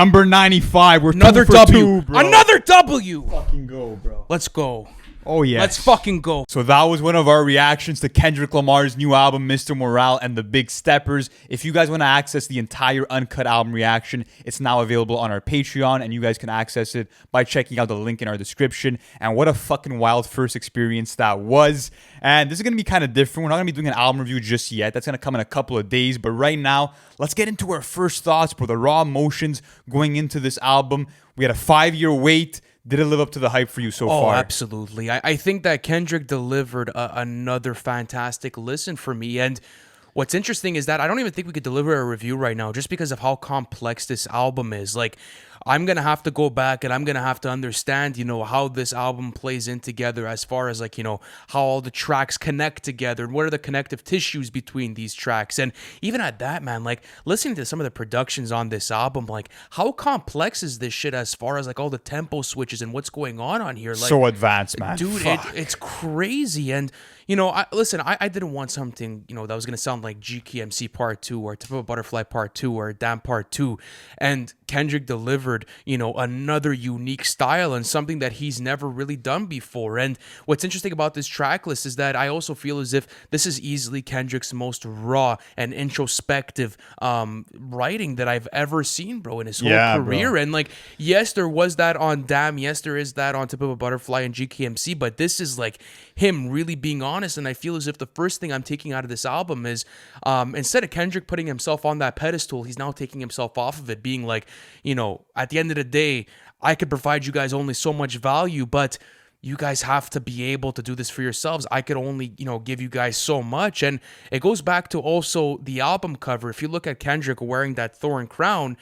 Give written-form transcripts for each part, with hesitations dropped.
Number 95. We're Another 2 for W. 2, bro. Another W. Fucking go, bro. Let's go. Oh, yeah. Let's fucking go. So that was one of our reactions to Kendrick Lamar's new album, Mr. Morale and the Big Steppers. If you guys want to access the entire uncut album reaction, it's now available on our Patreon, and you guys can access it by checking out the link in our description. And what a fucking wild first experience that was. And this is going to be kind of different. We're not going to be doing an album review just yet. That's going to come in a couple of days. But right now, let's get into our first thoughts, bro. The raw emotions going into this album. We had a 5-year wait. Did it live up to the hype for you so far? Oh, absolutely. I think that Kendrick delivered another fantastic listen for me. And what's interesting is that I don't even think we could deliver a review right now just because of how complex this album is. Like, I'm going to have to go back and I'm going to have to understand, how this album plays in together as far as, how all the tracks connect together and what are the connective tissues between these tracks. And even at that, man, listening to some of the productions on this album, how complex is this shit as far as, all the tempo switches and what's going on here? So advanced, man. Dude, it's crazy. And, I didn't want something, that was going to sound like GKMC Part 2 or Typical Butterfly Part 2 or Damn Part 2. And Kendrick delivered, another unique style and something that he's never really done before. And what's interesting about this track list is that I also feel as if this is easily Kendrick's most raw and introspective writing that I've ever seen, bro, in his whole career. Bro. And yes, there was that on Damn. Yes, there is that on Typical Butterfly and GKMC, but this is him really being honest. And I feel as if the first thing I'm taking out of this album is instead of Kendrick putting himself on that pedestal, he's now taking himself off of it, being at the end of the day, I could provide you guys only so much value, but you guys have to be able to do this for yourselves. I could only, give you guys so much. And it goes back to also the album cover. If you look at Kendrick wearing that thorn crown,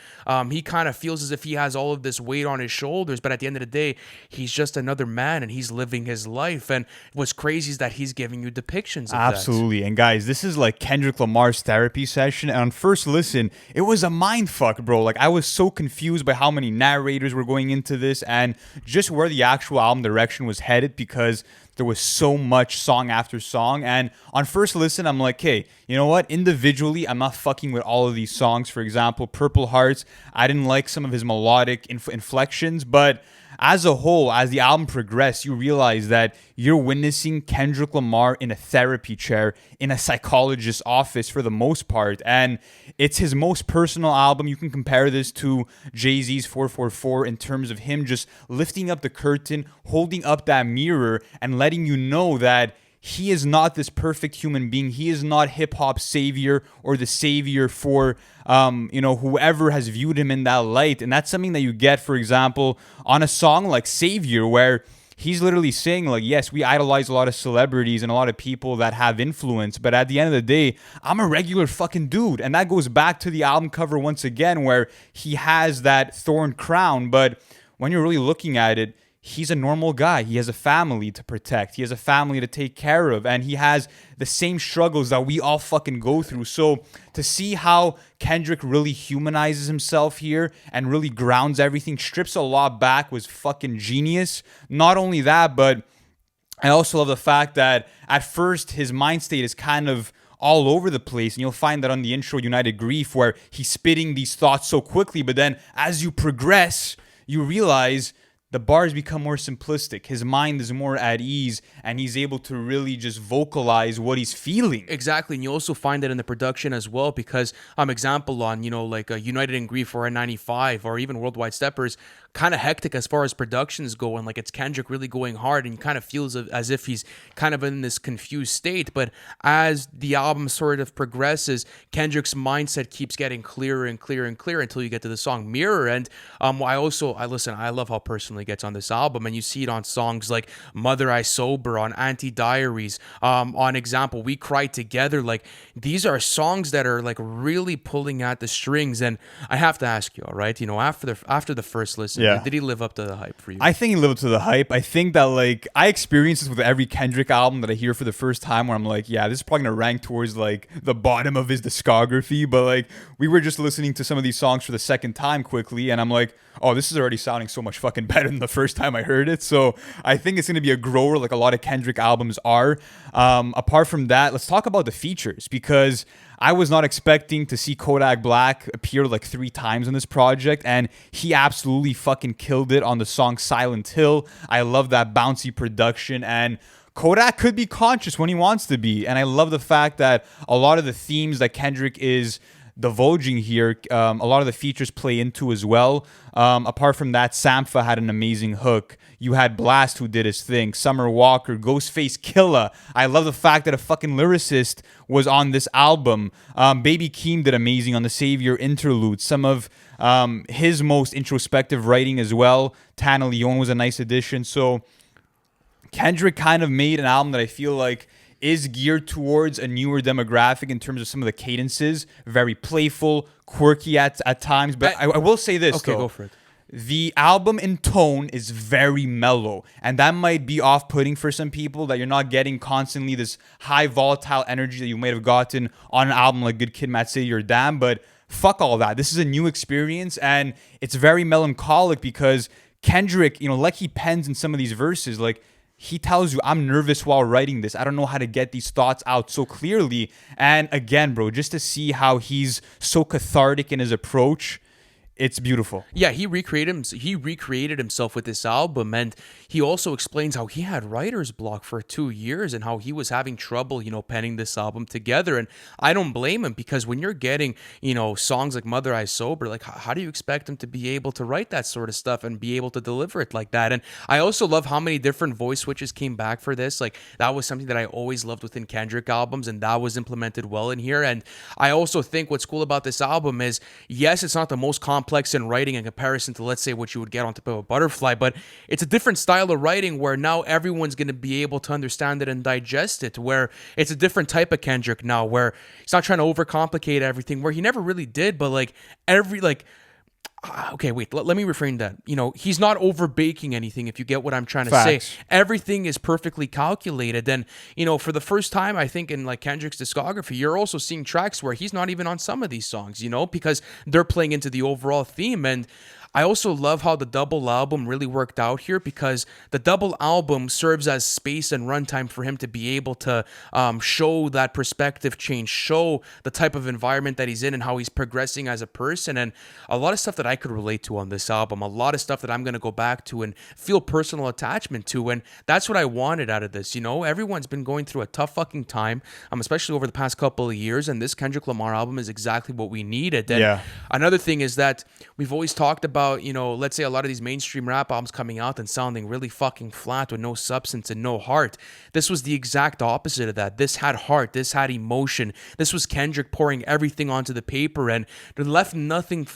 he kind of feels as if he has all of this weight on his shoulders. But at the end of the day, he's just another man and he's living his life. And what's crazy is that he's giving you depictions of Absolutely. And guys, this is Kendrick Lamar's therapy session. And on first listen, it was a mind fuck, bro. I was so confused by how many narrators were going into this and just where the actual album direction was headed, because there was so much song after song. And on first listen, I'm like, hey, you know what? Individually, I'm not fucking with all of these songs. For example, Purple Hearts, I didn't like some of his melodic inflections, but as a whole, as the album progressed, you realize that you're witnessing Kendrick Lamar in a therapy chair in a psychologist's office for the most part. And it's his most personal album. You can compare this to Jay-Z's 444 in terms of him just lifting up the curtain, holding up that mirror, and letting you know that he is not this perfect human being. He is not hip-hop savior or the savior for, whoever has viewed him in that light. And that's something that you get, for example, on a song like Savior, where he's literally saying, yes, we idolize a lot of celebrities and a lot of people that have influence, but at the end of the day, I'm a regular fucking dude. And that goes back to the album cover once again, where he has that thorn crown, but when you're really looking at it, he's a normal guy. He has a family to protect. He has a family to take care of. And he has the same struggles that we all fucking go through. So to see how Kendrick really humanizes himself here and really grounds everything, strips a lot back, was fucking genius. Not only that, but I also love the fact that at first his mind state is kind of all over the place, and you'll find that on the intro, United Grief, where he's spitting these thoughts so quickly, but then as you progress, you realize the bars become more simplistic. His mind is more at ease, and he's able to really just vocalize what he's feeling. Exactly, and you also find that in the production as well, because example on, United in Grief or N95 or even Worldwide Steppers, kind of hectic as far as productions go, and it's Kendrick really going hard, and you kind of feels as if he's kind of in this confused state. But as the album sort of progresses, Kendrick's mindset keeps getting clearer and clearer and clearer until you get to the song Mirror. And I love how personal he gets on this album, and you see it on songs like Mother I Sober, on Anti-Diaries, on Example, We Cry Together. These are songs that are really pulling at the strings. And I have to ask you, all right, after the first listen, did he live up to the hype for you? I think he lived up to the hype. I think that I experience this with every Kendrick album that I hear for the first time, where I'm like, yeah, this is probably gonna rank towards the bottom of his discography. But we were just listening to some of these songs for the second time quickly, and I'm like, oh, this is already sounding so much fucking better than the first time I heard it. So I think it's gonna be a grower, like a lot of Kendrick albums are. Apart from that, let's talk about the features, because I was not expecting to see Kodak Black appear like 3 times in this project, and he absolutely fucking killed it on the song Silent Hill. I love that bouncy production, and Kodak could be conscious when he wants to be. And I love the fact that a lot of the themes that Kendrick is divulging here, a lot of the features play into as well. Apart from that, Sampha had an amazing hook. You had Blast, who did his thing. Summer Walker, Ghostface Killah. I love the fact that a fucking lyricist was on this album. Baby Keem did amazing on the Savior interlude. Some of his most introspective writing as well. Tana Leone was a nice addition. So Kendrick kind of made an album that I feel like is geared towards a newer demographic in terms of some of the cadences. Very playful, quirky at times. But I will say this, Okay, though. go for it. The album in tone is very mellow, and that might be off-putting for some people, that you're not getting constantly this high volatile energy that you might have gotten on an album like Good Kid, Mad City or Damn. But fuck all that. This is a new experience, and it's very melancholic because Kendrick, like he pens in some of these verses, like he tells you, I'm nervous while writing this. I don't know how to get these thoughts out so clearly. And again, bro, just to see how he's so cathartic in his approach, it's beautiful. Yeah, he recreated himself with this album, and he also explains how he had writer's block for 2 years and how he was having trouble, penning this album together. And I don't blame him, because when you're getting, songs like Mother I Sober, like how do you expect him to be able to write that sort of stuff and be able to deliver it like that? And I also love how many different voice switches came back for this. Like that was something that I always loved within Kendrick albums, and that was implemented well in here. And I also think what's cool about this album is, yes, it's not the most complex in writing in comparison to, let's say, what you would get on Top of a Butterfly, but it's a different style of writing where now everyone's going to be able to understand it and digest it, where it's a different type of Kendrick now, where he's not trying to overcomplicate everything, where he never really did, but okay, wait, let me reframe that. He's not over baking anything, if you get what I'm trying to Facts. say. Everything is perfectly calculated. And, for the first time, I think in like Kendrick's discography, you're also seeing tracks where he's not even on some of these songs, because they're playing into the overall theme. And I also love how the double album really worked out here, because the double album serves as space and runtime for him to be able to show that perspective change, show the type of environment that he's in and how he's progressing as a person. And a lot of stuff that I could relate to on this album, a lot of stuff that I'm going to go back to and feel personal attachment to. And that's what I wanted out of this. Everyone's been going through a tough fucking time, especially over the past couple of years. And this Kendrick Lamar album is exactly what we needed. And another thing is that we've always talked about, let's say a lot of these mainstream rap albums coming out and sounding really fucking flat with no substance and no heart. This was the exact opposite of that. This had heart. This had emotion. This was Kendrick pouring everything onto the paper, and left nothing,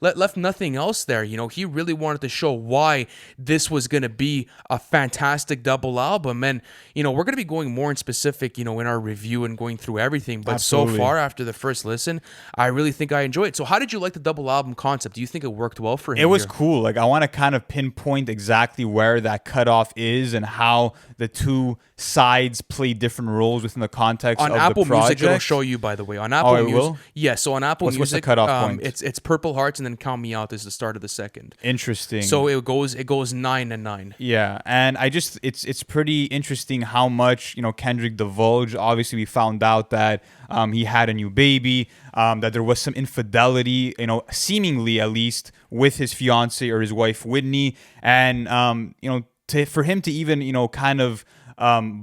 left nothing else there. He really wanted to show why this was going to be a fantastic double album. And, we're going to be going more in specific, in our review and going through everything. But Absolutely. So far, after the first listen, I really think I enjoyed it. So how did you like the double album concept? Do you think it worked well for him? It was here? cool. Like, I want to kind of pinpoint exactly where that cutoff is and how the two sides play different roles within the context on of Apple the project. Music, it'll show you, by the way. On Apple it Music, will? yeah. So on Apple What's the Music, cutoff point? it's Purple Hearts, and then Count Me Out is the start of the second. Interesting. So it goes 9 and 9. Yeah, and it's pretty interesting how much Kendrick divulged. Obviously, we found out that he had a new baby, that there was some infidelity, seemingly at least, with his fiance or his wife Whitney, and for him to even kind of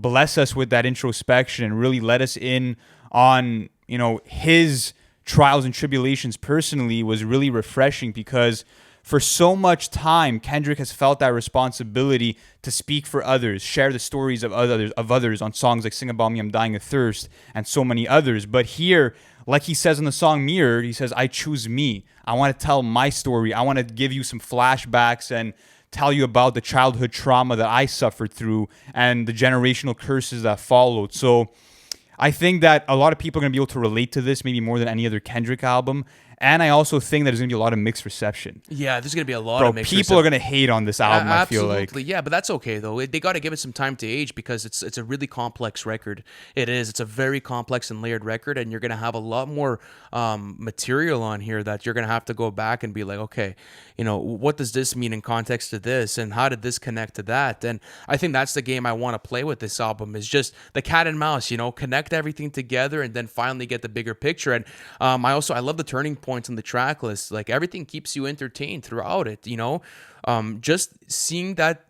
bless us with that introspection and really let us in on his trials and tribulations personally was really refreshing, because for so much time, Kendrick has felt that responsibility to speak for others, share the stories of others on songs like Sing About Me, I'm Dying of Thirst, and so many others. But here, like he says in the song Mirror, he says, I choose me. I want to tell my story. I want to give you some flashbacks and tell you about the childhood trauma that I suffered through and the generational curses that followed. So I think that a lot of people are going to be able to relate to this maybe more than any other Kendrick album. and I also think that there's gonna be a lot of mixed reception. Yeah, there's gonna be a lot Bro, of mixed people are gonna hate on this album. I feel like. Absolutely, yeah, but that's okay though. They got to give it some time to age because it's a really complex record. It is. It's a very complex and layered record, and you're gonna have a lot more material on here that you're gonna have to go back and be like, okay, what does this mean in context to this, and how did this connect to that? And I think that's the game I want to play with this album is just the cat and mouse. Connect everything together, and then finally get the bigger picture. And I love the turning points on the track list. Like everything keeps you entertained throughout it. Just seeing that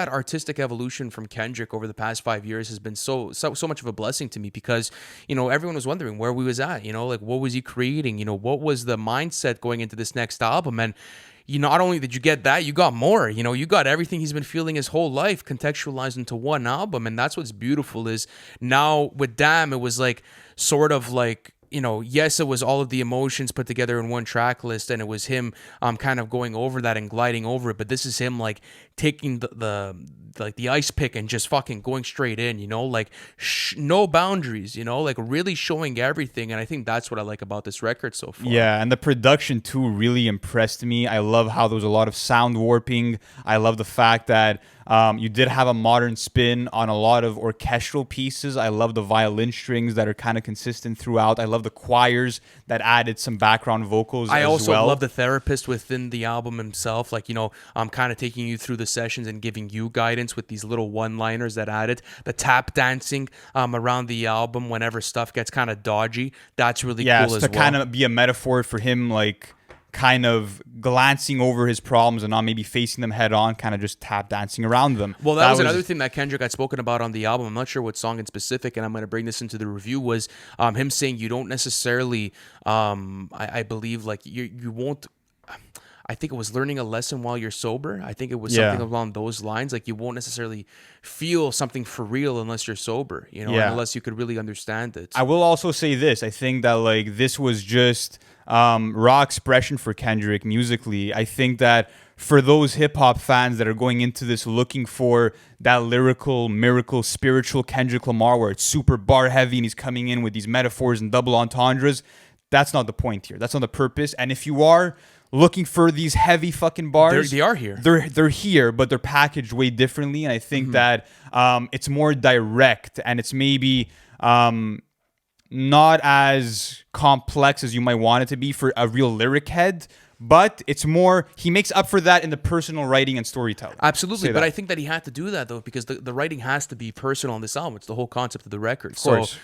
artistic evolution from Kendrick over the past 5 years has been so much of a blessing to me because everyone was wondering where we was at. Like what was he creating? What was the mindset going into this next album? And not only did you get that, you got more. You got everything he's been feeling his whole life contextualized into one album, and that's what's beautiful. Is now with Damn, it was like sort of like. Yes, it was all of the emotions put together in one track list, and it was him kind of going over that and gliding over it. But this is him like taking the ice pick and just fucking going straight in, like no boundaries, like really showing everything. And I think that's what I like about this record so far. Yeah, and the production too really impressed me. I love how there was a lot of sound warping. I love the fact that you did have a modern spin on a lot of orchestral pieces. I love the violin strings that are kind of consistent throughout. I love the choirs that added some background vocals. I also well. love the therapist within the album himself. Like, I'm kind of taking you through the sessions and giving you guidance with these little one-liners that added. The tap dancing around the album whenever stuff gets kind of dodgy. That's really cool as well. Yeah, to kind of be a metaphor for him, like kind of glancing over his problems and not maybe facing them head on, kind of just tap dancing around them. Well, that was another thing that Kendrick had spoken about on the album. I'm not sure what song in specific, and I'm going to bring this into the review, was him saying you don't necessarily, I believe, like you won't, I think it was learning a lesson while you're sober. I think it was something along those lines. Like you won't necessarily feel something for real unless you're sober, unless you could really understand it. I will also say this. I think that like this was just raw expression for Kendrick musically. I think that for those hip hop fans that are going into this looking for that lyrical, miracle, spiritual Kendrick Lamar where it's super bar heavy and he's coming in with these metaphors and double entendres, that's not the point here. That's not the purpose. And if you are looking for these heavy fucking bars, they are here. They're here, but they're packaged way differently. And I think that it's more direct and it's maybe not as complex as you might want it to be for a real lyric head, but it's more, he makes up for that in the personal writing and storytelling. Absolutely, but I think that he had to do that though because the writing has to be personal on this album. It's the whole concept of the record. Of course. So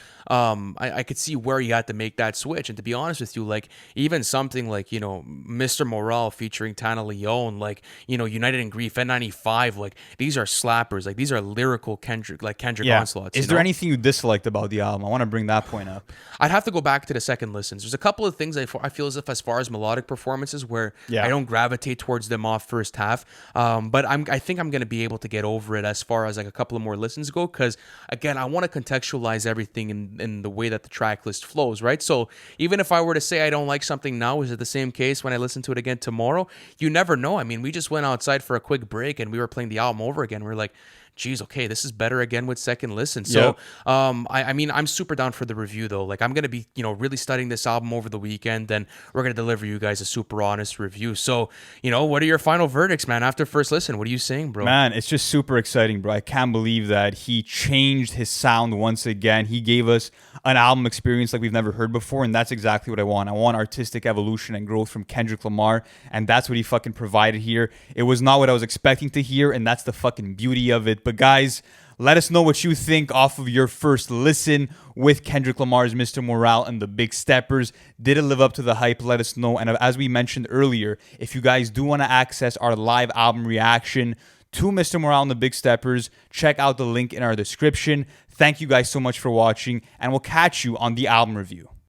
I could see where he had to make that switch. And to be honest with you, like even something like, Mr. Morale featuring Tana Leone, like, United in Grief, N95, like these are slappers. Like these are lyrical Kendrick onslaughts. Is there anything you disliked about the album? I want to bring that point up. I'd have to go back to the second listens. There's a couple of things I feel as far as melodic performances where I don't gravitate towards them off first half. But I think I'm going to be able to get over it as far as like a couple of more listens go. Because again, I want to contextualize everything in the way that the track list flows, right? So even if I were to say I don't like something now, is it the same case when I listen to it again tomorrow? You never know. I mean, we just went outside for a quick break and we were playing the album over again. We're like, geez, okay, this is better again with second listen. So, I mean, I'm super down for the review though. Like, I'm gonna be, really studying this album over the weekend, and we're gonna deliver you guys a super honest review. So, what are your final verdicts, man? After first listen, what are you saying, bro? Man, it's just super exciting, bro. I can't believe that he changed his sound once again. He gave us an album experience like we've never heard before, and that's exactly what I want. I want artistic evolution and growth from Kendrick Lamar, and that's what he fucking provided here. It was not what I was expecting to hear, and that's the fucking beauty of it. But guys, let us know what you think off of your first listen with Kendrick Lamar's Mr. Morale and the Big Steppers. Did it live up to the hype? Let us know. And as we mentioned earlier, if you guys do want to access our live album reaction to Mr. Morale and the Big Steppers, check out the link in our description. Thank you guys so much for watching, and we'll catch you on the album review.